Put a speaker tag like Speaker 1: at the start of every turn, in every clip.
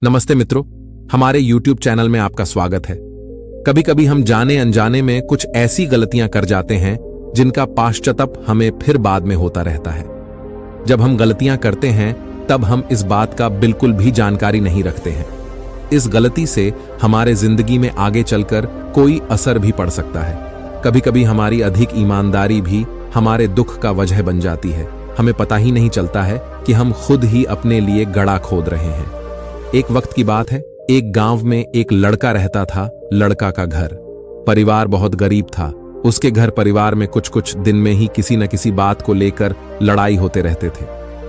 Speaker 1: नमस्ते मित्रों, हमारे YouTube चैनल में आपका स्वागत है। कभी कभी हम जाने अनजाने में कुछ ऐसी गलतियां कर जाते हैं जिनका पाश्चाताप हमें फिर बाद में होता रहता है। जब हम गलतियां करते हैं तब हम इस बात का बिल्कुल भी जानकारी नहीं रखते हैं। इस गलती से हमारे जिंदगी में आगे चलकर कोई असर भी पड़ सकता है। कभी कभी हमारी अधिक ईमानदारी भी हमारे दुख का वजह बन जाती है। हमें पता ही नहीं चलता है कि हम खुद ही अपने लिए गड्ढा खोद रहे हैं। एक वक्त की बात है, एक गांव में एक लड़का रहता था। लड़का का घर परिवार बहुत गरीब था। उसके घर परिवार में कुछ दिन में ही किसी न किसी बात को लेकर लड़ाई होते रहते थे।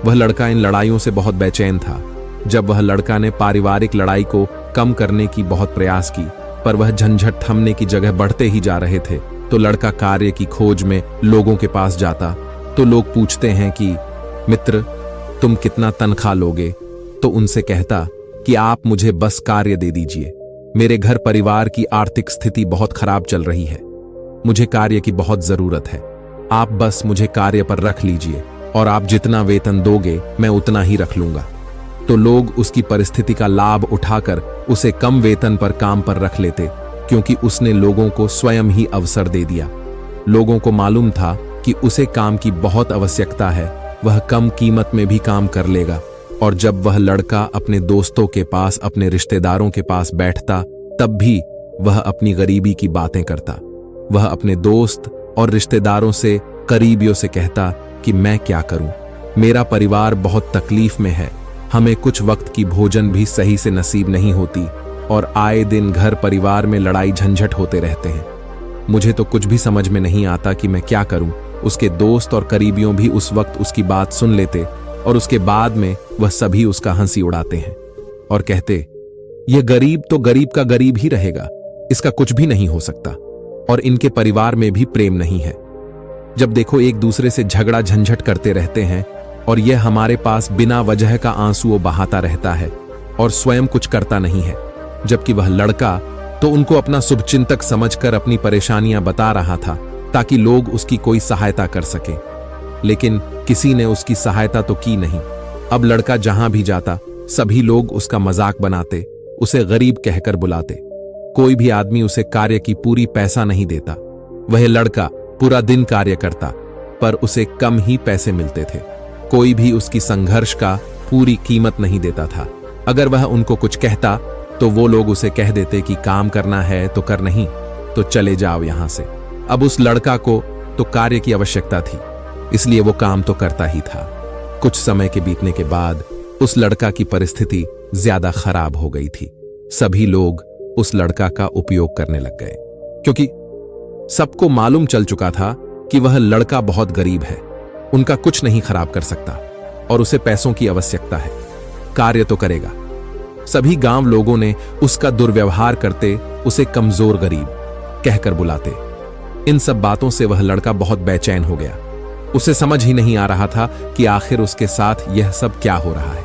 Speaker 1: वह लड़का इन लड़ाइयों से बहुत बेचैन था। जब वह लड़का ने पारिवारिक लड़ाई को कम करने की बहुत प्रयास की, पर वह झंझट थमने की जगह बढ़ते ही जा रहे थे, तो लड़का कार्य की खोज में लोगों के पास जाता। तो लोग पूछते हैं कि मित्र, तुम कितना तनख्वाह लोगे? तो उनसे कहता कि आप मुझे बस कार्य दे दीजिए। मेरे घर परिवार की आर्थिक स्थिति बहुत खराब चल रही है। मुझे कार्य की बहुत जरूरत है। आप बस मुझे कार्य पर रख लीजिए और आप जितना वेतन दोगे मैं उतना ही रख लूंगा। तो लोग उसकी परिस्थिति का लाभ उठाकर उसे कम वेतन पर काम पर रख लेते, क्योंकि उसने लोगों को स्वयं ही अवसर दे दिया। लोगों को मालूम था कि उसे काम की बहुत आवश्यकता है, वह कम कीमत में भी काम कर लेगा। और जब वह लड़का अपने दोस्तों के पास, अपने रिश्तेदारों के पास बैठता, तब भी वह अपनी गरीबी की बातें करता। वह अपने दोस्त और रिश्तेदारों से, करीबियों से कहता कि मैं क्या करूं, मेरा परिवार बहुत तकलीफ में है, हमें कुछ वक्त की भोजन भी सही से नसीब नहीं होती और आए दिन घर परिवार में लड़ाई झंझट होते रहते हैं। मुझे तो कुछ भी समझ में नहीं आता कि मैं क्या करूं। उसके दोस्त और करीबियों भी उस वक्त उसकी बात सुन लेते और उसके बाद में वह सभी उसका हंसी उड़ाते हैं और कहते, यह गरीब तो गरीब का गरीब ही रहेगा, इसका कुछ भी नहीं हो सकता और इनके परिवार में भी प्रेम नहीं है। जब देखो एक दूसरे से झगड़ा झंझट करते रहते हैं और यह हमारे पास बिना वजह का आंसुओं बहाता रहता है और स्वयं कुछ करता नहीं है। जबकि वह लड़का तो उनको अपना शुभचिंतक समझकर अपनी परेशानियां बता रहा था ताकि लोग उसकी कोई सहायता कर सके, लेकिन किसी ने उसकी सहायता तो की नहीं। अब लड़का जहां भी जाता सभी लोग उसका मजाक बनाते, उसे गरीब कहकर बुलाते। कोई भी आदमी उसे कार्य की पूरी पैसा नहीं देता। वह लड़का पूरा दिन कार्य करता पर उसे कम ही पैसे मिलते थे। कोई भी उसकी संघर्ष का पूरी कीमत नहीं देता था। अगर वह उनको कुछ कहता तो वो लोग उसे कह देते कि काम करना है तो कर, नहीं तो चले जाओ यहां से। अब उस लड़का को तो कार्य की आवश्यकता थी, इसलिए वो काम तो करता ही था। कुछ समय के बीतने के बाद उस लड़का की परिस्थिति ज्यादा खराब हो गई थी। सभी लोग उस लड़का का उपयोग करने लग गए, क्योंकि सबको मालूम चल चुका था कि वह लड़का बहुत गरीब है, उनका कुछ नहीं खराब कर सकता और उसे पैसों की आवश्यकता है, कार्य तो करेगा। सभी गांव लोगों ने उसका दुर्व्यवहार करते उसे कमजोर गरीब कहकर बुलाते। इन सब बातों से वह लड़का बहुत बेचैन हो गया। उसे समझ ही नहीं आ रहा था कि आखिर उसके साथ यह सब क्या हो रहा है।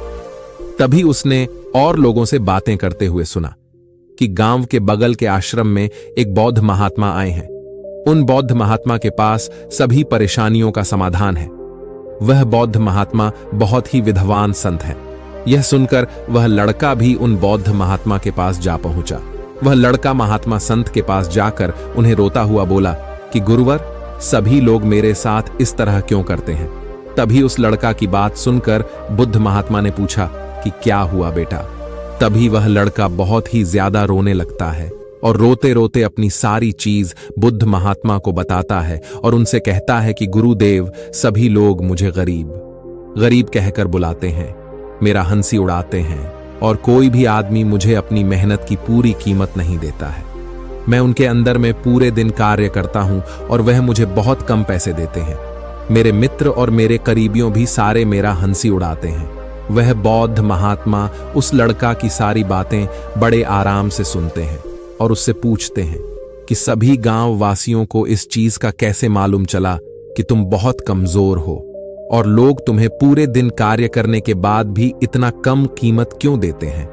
Speaker 1: तभी उसने और लोगों से बातें करते हुए सुना कि गांव के बगल के आश्रम में एक बौद्ध महात्मा आए हैं। उन बौद्ध महात्मा के पास सभी परेशानियों का समाधान है। वह बौद्ध महात्मा बहुत ही विद्वान संत हैं। यह सुनकर वह लड़का भी उन बौद्ध महात्मा के पास जा पहुंचा। वह लड़का महात्मा संत के पास जाकर उन्हें रोता हुआ बोला कि गुरुवर, सभी लोग मेरे साथ इस तरह क्यों करते हैं? तभी उस लड़का की बात सुनकर बुद्ध महात्मा ने पूछा कि क्या हुआ बेटा? तभी वह लड़का बहुत ही ज्यादा रोने लगता है और रोते रोते अपनी सारी चीज बुद्ध महात्मा को बताता है और उनसे कहता है कि गुरुदेव, सभी लोग मुझे गरीब गरीब कहकर बुलाते हैं, मेरा हंसी उड़ाते हैं और कोई भी आदमी मुझे अपनी मेहनत की पूरी कीमत नहीं देता है। मैं उनके अंदर में पूरे दिन कार्य करता हूं और वह मुझे बहुत कम पैसे देते हैं। मेरे मित्र और मेरे करीबियों भी सारे मेरा हंसी उड़ाते हैं। वह बौद्ध महात्मा उस लड़का की सारी बातें बड़े आराम से सुनते हैं और उससे पूछते हैं कि सभी गांव वासियों को इस चीज का कैसे मालूम चला कि तुम बहुत कमजोर हो और लोग तुम्हें पूरे दिन कार्य करने के बाद भी इतना कम कीमत क्यों देते हैं?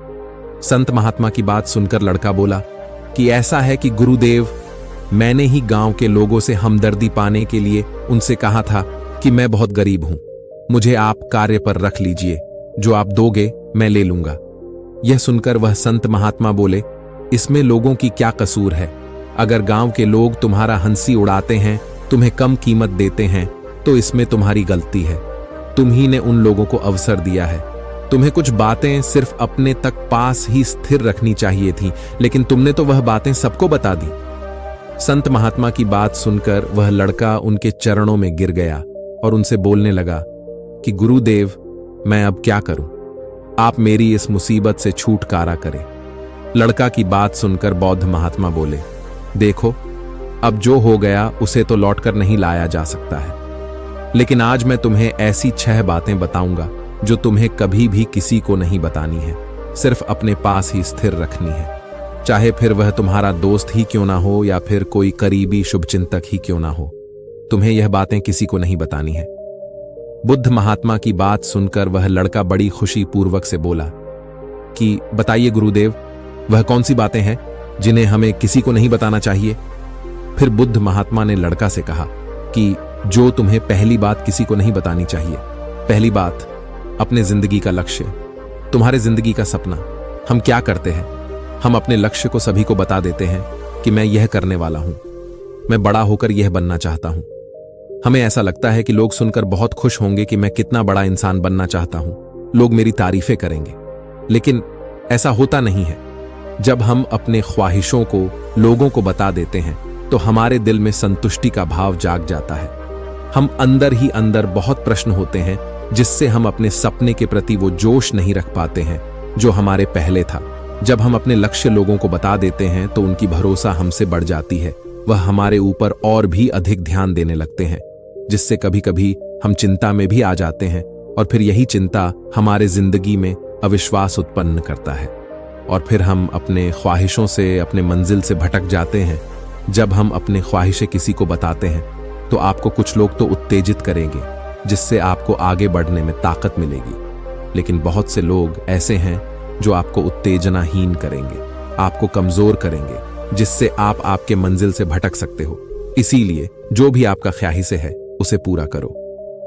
Speaker 1: संत महात्मा की बात सुनकर लड़का बोला कि ऐसा है कि गुरुदेव, मैंने ही गांव के लोगों से हमदर्दी पाने के लिए उनसे कहा था कि मैं बहुत गरीब हूं, मुझे आप कार्य पर रख लीजिए, जो आप दोगे मैं ले लूंगा। यह सुनकर वह संत महात्मा बोले, इसमें लोगों की क्या कसूर है? अगर गांव के लोग तुम्हारा हंसी उड़ाते हैं, तुम्हें कम कीमत देते हैं, तो इसमें तुम्हारी गलती है। तुम ही ने उन लोगों को अवसर दिया है। तुम्हें कुछ बातें सिर्फ अपने तक पास ही स्थिर रखनी चाहिए थी, लेकिन तुमने तो वह बातें सबको बता दी। संत महात्मा की बात सुनकर वह लड़का उनके चरणों में गिर गया और उनसे बोलने लगा कि गुरुदेव, मैं अब क्या करूं? आप मेरी इस मुसीबत से छुटकारा करें। लड़का की बात सुनकर बौद्ध महात्मा बोले, देखो, अब जो हो गया उसे तो लौटकर नहीं लाया जा सकता है, लेकिन आज मैं तुम्हें ऐसी 6 बातें बताऊंगा जो तुम्हें कभी भी किसी को नहीं बतानी है, सिर्फ अपने पास ही स्थिर रखनी है। चाहे फिर वह तुम्हारा दोस्त ही क्यों ना हो या फिर कोई करीबी शुभचिंतक ही क्यों ना हो, तुम्हें यह बातें किसी को नहीं बतानी है। बुद्ध महात्मा की बात सुनकर वह लड़का बड़ी खुशी पूर्वक से बोला कि बताइए गुरुदेव, वह कौन सी बातें हैं जिन्हें हमें किसी को नहीं बताना चाहिए? फिर बुद्ध महात्मा ने लड़का से कहा कि जो तुम्हें पहली बात किसी को नहीं बतानी चाहिए। पहली बात, अपने जिंदगी का लक्ष्य, तुम्हारे जिंदगी का सपना। हम क्या करते हैं? हम अपने लक्ष्य को सभी को बता देते हैं कि मैं यह करने वाला हूं, मैं बड़ा होकर यह बनना चाहता हूं। हमें ऐसा लगता है कि लोग सुनकर बहुत खुश होंगे कि मैं कितना बड़ा इंसान बनना चाहता हूं, लोग मेरी तारीफें करेंगे। लेकिन ऐसा होता नहीं है। जब हम अपने ख्वाहिशों को लोगों को बता देते हैं तो हमारे दिल में संतुष्टि का भाव जाग जाता है। हम अंदर ही अंदर बहुत प्रश्न होते हैं जिससे हम अपने सपने के प्रति वो जोश नहीं रख पाते हैं जो हमारे पहले था। जब हम अपने लक्ष्य लोगों को बता देते हैं तो उनकी भरोसा हमसे बढ़ जाती है, वह हमारे ऊपर और भी अधिक ध्यान देने लगते हैं, जिससे कभी कभी हम चिंता में भी आ जाते हैं और फिर यही चिंता हमारे जिंदगी में अविश्वास उत्पन्न करता है और फिर हम अपने ख्वाहिशों से, अपने मंजिल से भटक जाते हैं। जब हम अपने ख्वाहिशें किसी को बताते हैं तो आपको कुछ लोग तो उत्तेजित करेंगे, जिससे आपको आगे बढ़ने में ताकत मिलेगी, लेकिन बहुत से लोग ऐसे हैं जो आपको उत्तेजनाहीन करेंगे, आपको कमजोर करेंगे, जिससे आप आपके मंजिल से भटक सकते हो। इसीलिए जो भी आपका ख्वाहिश है उसे पूरा करो,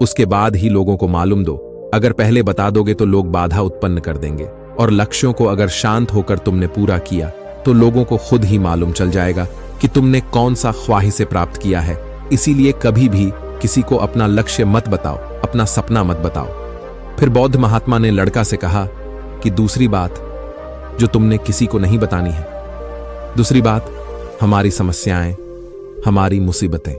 Speaker 1: उसके बाद ही लोगों को मालूम दो। अगर पहले बता दोगे तो लोग बाधा उत्पन्न कर देंगे, और लक्ष्यों को अगर शांत होकर तुमने पूरा किया तो लोगों को खुद ही मालूम चल जाएगा कि तुमने कौन सा ख्वाहिश प्राप्त किया है। इसीलिए कभी भी किसी को अपना लक्ष्य मत बताओ, अपना सपना मत बताओ। फिर बौद्ध महात्मा ने लड़का से कहा कि दूसरी बात जो तुमने किसी को नहीं बतानी है, दूसरी बात, हमारी समस्याएं, हमारी मुसीबतें।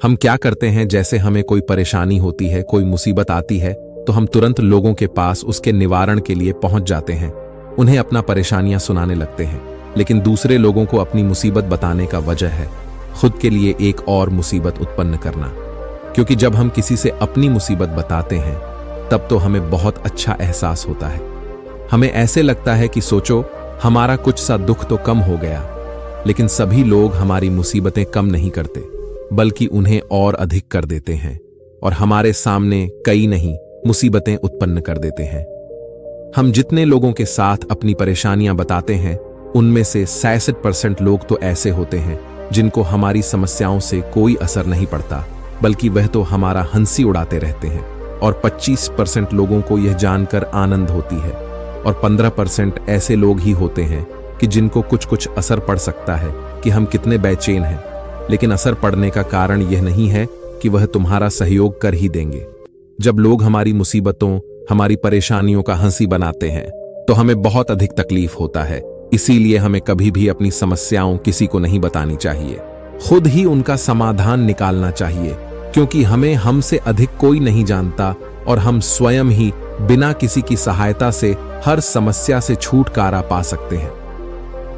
Speaker 1: हम क्या करते हैं, जैसे हमें कोई परेशानी होती है, कोई मुसीबत आती है, तो हम तुरंत लोगों के पास उसके निवारण के लिए पहुंच जाते हैं, उन्हें अपना परेशानियां सुनाने लगते हैं। लेकिन दूसरे लोगों को अपनी मुसीबत बताने का वजह है खुद के लिए एक और मुसीबत उत्पन्न करना, क्योंकि जब हम किसी से अपनी मुसीबत बताते हैं तब तो हमें बहुत अच्छा एहसास होता है। हमें ऐसे लगता है कि सोचो, हमारा कुछ सा दुख तो कम हो गया। लेकिन सभी लोग हमारी मुसीबतें कम नहीं करते, बल्कि उन्हें और अधिक कर देते हैं और हमारे सामने कई नहीं मुसीबतें उत्पन्न कर देते हैं। हम जितने लोगों के साथ अपनी परेशानियां बताते हैं, उनमें से 66% लोग तो ऐसे होते हैं जिनको हमारी समस्याओं से कोई असर नहीं पड़ता, बल्कि वह तो हमारा हंसी उड़ाते रहते हैं। और 25% लोगों को यह जानकर आनंद होती है, और 15% ऐसे लोग ही होते हैं कि जिनको कुछ कुछ असर पड़ सकता है कि हम कितने बेचैन हैं। लेकिन असर पड़ने का कारण यह नहीं है कि वह तुम्हारा सहयोग कर ही देंगे। जब लोग हमारी मुसीबतों, हमारी परेशानियों का हंसी बनाते हैं तो हमें बहुत अधिक तकलीफ होता है। इसीलिए हमें कभी भी अपनी समस्याओं किसी को नहीं बतानी चाहिए, खुद ही उनका समाधान निकालना चाहिए, क्योंकि हमें हमसे अधिक कोई नहीं जानता और हम स्वयं ही बिना किसी की सहायता से हर समस्या से छुटकारा पा सकते हैं।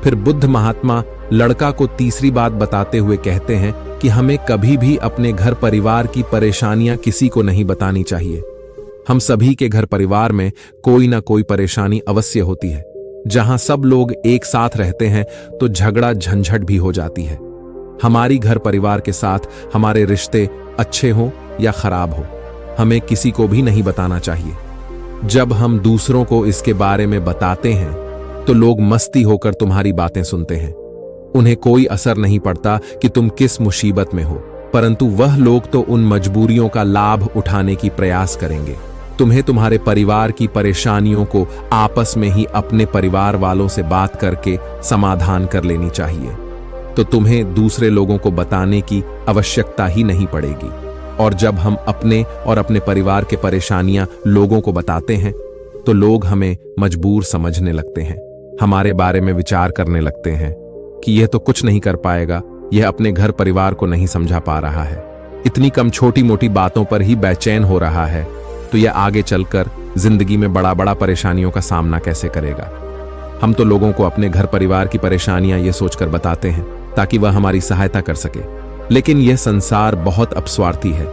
Speaker 1: फिर बुद्ध महात्मा लड़का को तीसरी बात बताते हुए कहते हैं कि हमें कभी भी अपने घर परिवार की परेशानियां किसी को नहीं बतानी चाहिए। हम सभी के घर परिवार में कोई ना कोई परेशानी अवश्य होती है। जहां सब लोग एक साथ रहते हैं तो झगड़ा झंझट भी हो जाती है। हमारी घर परिवार के साथ हमारे रिश्ते अच्छे हो या खराब हो, हमें किसी को भी नहीं बताना चाहिए। जब हम दूसरों को इसके बारे में बताते हैं तो लोग मस्ती होकर तुम्हारी बातें सुनते हैं। उन्हें कोई असर नहीं पड़ता कि तुम किस मुसीबत में हो, परंतु वह लोग तो उन मजबूरियों का लाभ उठाने की प्रयास करेंगे। तुम्हें तुम्हारे परिवार की परेशानियों को आपस में ही अपने परिवार वालों से बात करके समाधान कर लेनी चाहिए, तो तुम्हें दूसरे लोगों को बताने की आवश्यकता ही नहीं पड़ेगी। और जब हम अपने और अपने परिवार के परेशानियां लोगों को बताते हैं तो लोग हमें मजबूर समझने लगते हैं, हमारे बारे में विचार करने लगते हैं कि यह तो कुछ नहीं कर पाएगा, यह अपने घर परिवार को नहीं समझा पा रहा है, इतनी कम छोटी मोटी बातों पर ही बेचैन हो रहा है, तो यह आगे चलकर जिंदगी में बड़ा बड़ा परेशानियों का सामना कैसे करेगा। हम तो लोगों को अपने घर परिवार की परेशानियां ये सोचकर बताते हैं ताकि वह हमारी सहायता कर सके, लेकिन यह संसार बहुत अपस्वार्थी है।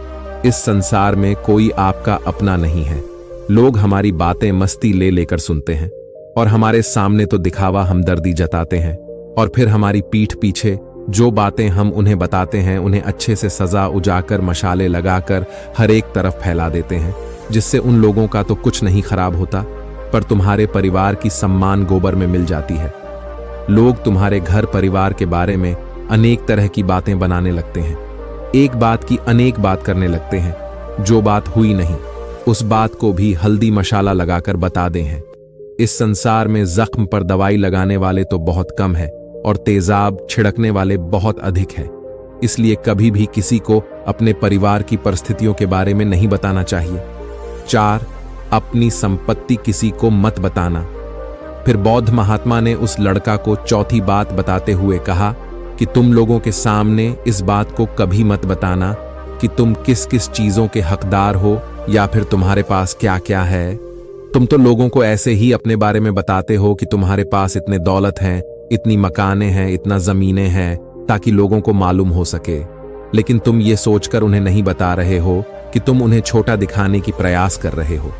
Speaker 1: इस संसार में कोई आपका अपना नहीं है। लोग हमारी बातें मस्ती ले लेकर सुनते हैं और हमारे सामने तो दिखावा हमदर्दी जताते हैं, और फिर हमारी पीठ पीछे जो बातें हम उन्हें बताते हैं उन्हें अच्छे से सजा उजाकर मशाले लगाकर हर एक तरफ फैला देते हैं, जिससे उन लोगों का तो कुछ नहीं खराब होता, पर तुम्हारे परिवार की सम्मान गोबर में मिल जाती है। लोग तुम्हारे घर परिवार के बारे में अनेक तरह की बातें बनाने लगते हैं, एक बात की अनेक बात करने लगते हैं, जो बात हुई नहीं उस बात को भी हल्दी मशाला लगाकर बता दे हैं। इस संसार में जख्म पर दवाई लगाने वाले तो बहुत कम है और तेजाब छिड़कने वाले बहुत अधिक है, इसलिए कभी भी किसी को अपने परिवार की परिस्थितियों के बारे में नहीं बताना चाहिए। 4. अपनी संपत्ति किसी को मत बताना। फिर बौद्ध महात्मा ने उस लड़का को चौथी बात बताते हुए कहा कि तुम लोगों के सामने इस बात को कभी मत बताना कि तुम किस किस चीजों के हकदार हो या फिर तुम्हारे पास क्या क्या है। तुम तो लोगों को ऐसे ही अपने बारे में बताते हो कि तुम्हारे पास इतने दौलत हैं, इतनी मकानें हैं, इतना जमीनें हैं, ताकि लोगों को मालूम हो सके, लेकिन तुम ये सोचकर उन्हें नहीं बता रहे हो कि तुम उन्हें छोटा दिखाने की प्रयास कर रहे हो।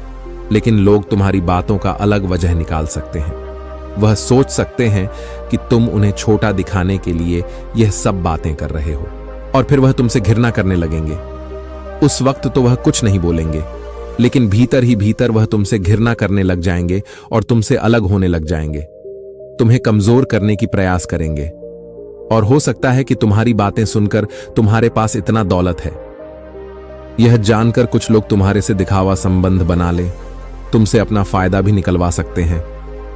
Speaker 1: लेकिन लोग तुम्हारी बातों का अलग वजह निकाल सकते हैं। वह सोच सकते हैं कि तुम उन्हें छोटा दिखाने के लिए यह सब बातें कर रहे हो, और फिर वह तुमसे घृणा करने लगेंगे। उस वक्त तो वह कुछ नहीं बोलेंगे, लेकिन भीतर ही भीतर वह तुमसे घृणा करने लग जाएंगे और तुमसे अलग होने लग जाएंगे, तुम्हें कमजोर करने की प्रयास करेंगे। और हो सकता है कि तुम्हारी बातें सुनकर तुम्हारे पास इतना दौलत है, यह जानकर कुछ लोग तुम्हारे से दिखावा संबंध बना ले, तुमसे अपना फायदा भी निकलवा सकते हैं।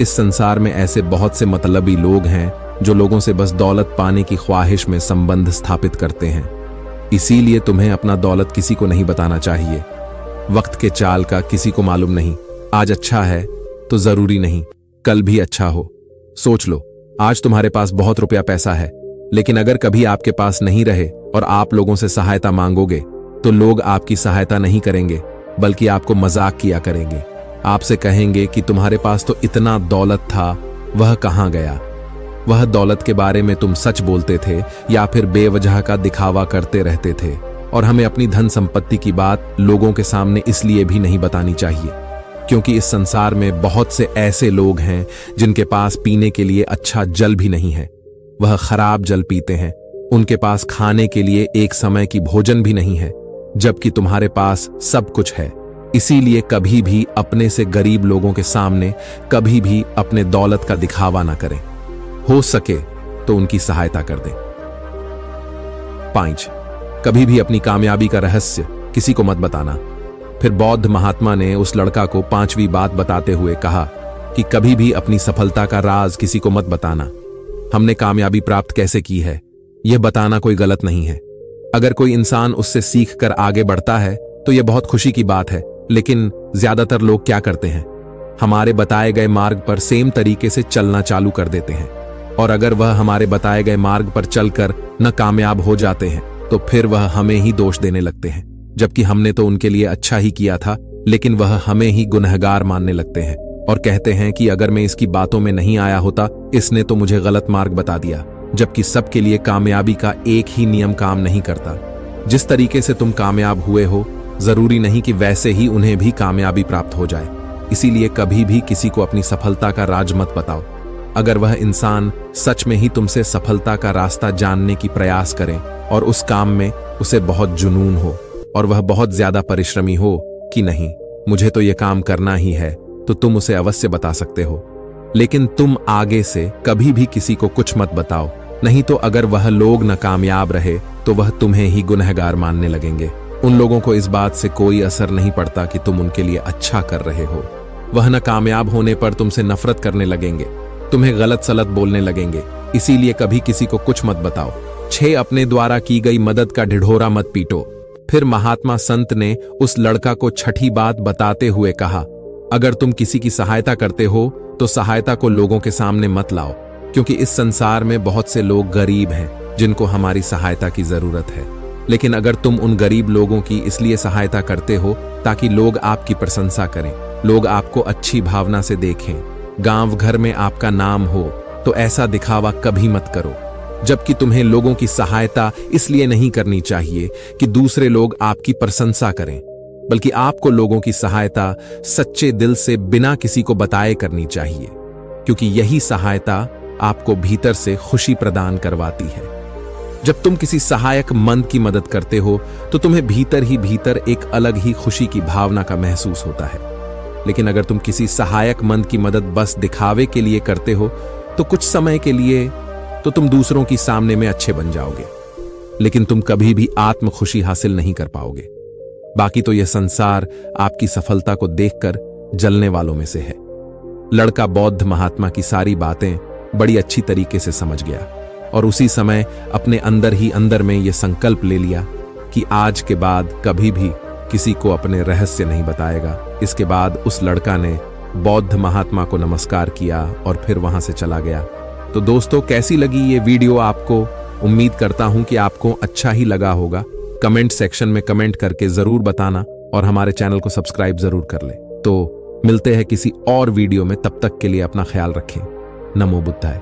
Speaker 1: इस संसार में ऐसे बहुत से मतलबी लोग हैं जो लोगों से बस दौलत पाने की ख्वाहिश में संबंध स्थापित करते हैं। इसीलिए तुम्हें अपना दौलत किसी को नहीं बताना चाहिए। वक्त के चाल का किसी को मालूम नहीं, आज अच्छा है तो जरूरी नहीं कल भी अच्छा हो। सोच लो, आज तुम्हारे पास बहुत रुपया पैसा है, लेकिन अगर कभी आपके पास नहीं रहे और आप लोगों से सहायता मांगोगे तो लोग आपकी सहायता नहीं करेंगे, बल्कि आपको मजाक किया करेंगे। आपसे कहेंगे कि तुम्हारे पास तो इतना दौलत था, वह कहां गया। वह दौलत के बारे में तुम सच बोलते थे या फिर बेवजह का दिखावा करते रहते थे, और हमें अपनी धन संपत्ति की बात लोगों के सामने इसलिए भी नहीं बतानी चाहिए क्योंकि इस संसार में बहुत से ऐसे लोग हैं जिनके पास पीने के लिए अच्छा जल भी नहीं है, वह खराब जल पीते हैं। उनके पास खाने के लिए एक समय की भोजन भी नहीं है, जबकि तुम्हारे पास सब कुछ है। इसीलिए कभी भी अपने से गरीब लोगों के सामने कभी भी अपने दौलत का दिखावा ना करें, हो सके तो उनकी सहायता कर दें। 5. कभी भी अपनी कामयाबी का रहस्य किसी को मत बताना। फिर बौद्ध महात्मा ने उस लड़का को 5वीं बात बताते हुए कहा कि कभी भी अपनी सफलता का राज किसी को मत बताना। हमने कामयाबी प्राप्त कैसे की है, यह बताना कोई गलत नहीं है। अगर कोई इंसान उससे सीख कर आगे बढ़ता है तो यह बहुत खुशी की बात है, लेकिन ज्यादातर लोग क्या करते हैं, हमारे बताए गए मार्ग पर सेम तरीके से चलना चालू कर देते हैं, और अगर वह हमारे बताए गए मार्ग पर चलकर न कामयाब हो जाते हैं तो फिर वह हमें ही दोष देने लगते हैं, जबकि हमने तो उनके लिए अच्छा ही किया था, लेकिन वह हमें ही गुनहगार मानने लगते हैं और कहते हैं कि अगर मैं इसकी बातों में नहीं आया होता, इसने तो मुझे गलत मार्ग बता दिया। जबकि सबके लिए कामयाबी का एक ही नियम काम नहीं करता। जिस तरीके से तुम कामयाब हुए हो, जरूरी नहीं कि वैसे ही उन्हें भी कामयाबी प्राप्त हो जाए। इसीलिए कभी भी किसी को अपनी सफलता का राज मत बताओ। अगर वह इंसान सच में ही तुमसे सफलता का रास्ता जानने की प्रयास करे और उस काम में उसे बहुत जुनून हो और वह बहुत ज्यादा परिश्रमी हो कि नहीं, मुझे तो यह काम करना ही है, तो तुम उसे अवश्य बता सकते हो। लेकिन तुम आगे से कभी भी किसी को कुछ मत बताओ, नहीं तो अगर वह लोग न कामयाब रहे तो वह तुम्हें ही गुनहगार मानने लगेंगे। उन लोगों को इस बात से कोई असर नहीं पड़ता कि तुम उनके लिए अच्छा कर रहे हो। वह न कामयाब होने पर तुमसे नफरत करने लगेंगे, तुम्हें गलत सलत बोलने लगेंगे। इसीलिए कभी किसी को कुछ मत बताओ। 6 अपने द्वारा की गई मदद का ढिढोरा मत पीटो। फिर महात्मा संत ने उस लड़का को छठी बात बताते हुए कहा, अगर तुम किसी की सहायता करते हो तो सहायता को लोगों के सामने मत लाओ, क्योंकि इस संसार में बहुत से लोग गरीब हैं जिनको हमारी सहायता की जरूरत है। लेकिन अगर तुम उन गरीब लोगों की इसलिए सहायता करते हो ताकि लोग आपकी प्रशंसा करें, लोग आपको अच्छी भावना से देखें, गांव घर में आपका नाम हो, तो ऐसा दिखावा कभी मत करो। जबकि तुम्हें लोगों की सहायता इसलिए नहीं करनी चाहिए कि दूसरे लोग आपकी प्रशंसा करें, बल्कि आपको लोगों की सहायता सच्चे दिल से बिना किसी को बताए करनी चाहिए, क्योंकि यही सहायता आपको भीतर से खुशी प्रदान करवाती है। जब तुम किसी सहायक मंद की मदद करते हो तो तुम्हें भीतर ही भीतर एक अलग ही खुशी की भावना का महसूस होता है। लेकिन अगर तुम किसी सहायक मंद की मदद बस दिखावे के लिए करते हो तो कुछ समय के लिए तो तुम दूसरों की सामने में अच्छे बन जाओगे, लेकिन तुम कभी भी आत्म खुशी हासिल नहीं कर पाओगे। बाकी तो यह संसार आपकी सफलता को देखकर जलने वालों में से है। लड़का बौद्ध महात्मा की सारी बातें बड़ी अच्छी तरीके से समझ गया और उसी समय अपने अंदर ही अंदर में यह संकल्प ले लिया कि आज के बाद कभी भी किसी को अपने रहस्य नहीं बताएगा। इसके बाद उस लड़का ने बौद्ध महात्मा को नमस्कार किया और फिर वहां से चला गया। तो दोस्तों, कैसी लगी ये वीडियो आपको? उम्मीद करता हूं कि आपको अच्छा ही लगा होगा। कमेंट सेक्शन में कमेंट करके जरूर बताना और हमारे चैनल को सब्सक्राइब जरूर कर ले। तो मिलते हैं किसी और वीडियो में, तब तक के लिए अपना ख्याल रखें। नमो बुद्धाय।